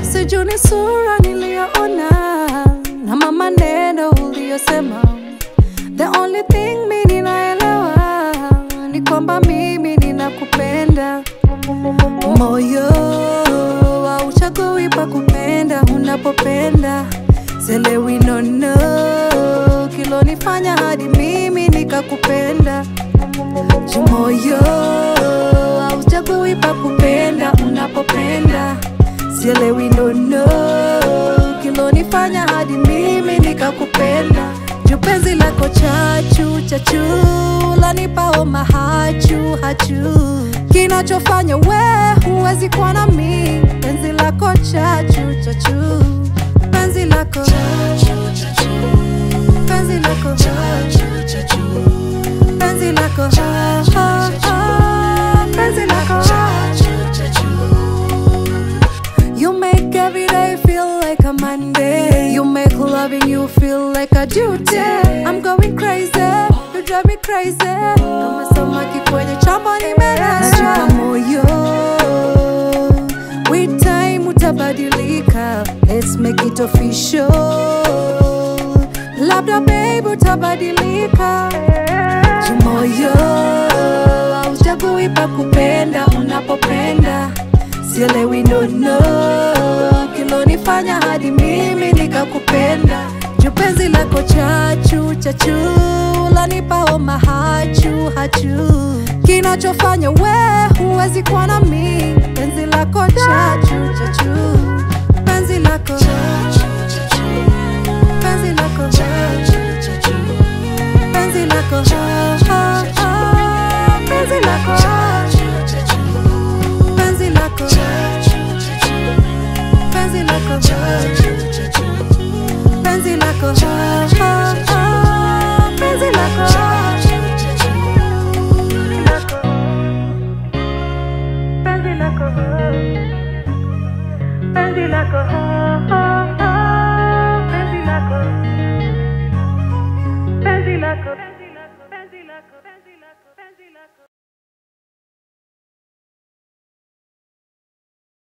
Sijui ni sura niliyoona na maneno uliyosema. The only thing mimi ninaelewa ni kwamba mimi ninakupenda. Moyo hauchagui pa kupenda unapopenda. Sielewi nono kilonifanya hadi mimi nikakupenda. Moyo hauchagui pa kupenda unapopenda. Sielewi nono kilonifanya hadi mimi nikakupenda. Penzi lako chachu chachu lanipa homa hachu hachu. Kinachofanya we huwezi kuwa na mimi. Penzi lako chachu chachu. Penzi lako chachu chachu. Penzi lako chachu chachu. Penzi lako chachu chachu. Penzi lako chachu chachu. You make every day feel like a Monday. You make loving you feel like a duty. I'm going crazy, you drive me crazy. Kama samaki kwenye chamba nimelala. Najipa moyo, with time utabadilika. Let's make it official. Labda babe utabadilika. Moyo hauchagui pa kupenda unapopenda. Sielewi nono kilonifanya hadi mimi nikakupenda. Penzi lako chachu chachu lanipa homa hachu hachu. Kinachofanya we huwezi kuwa na mimi. Penzi lako chachu chachu. Penzi lako chachu chachu.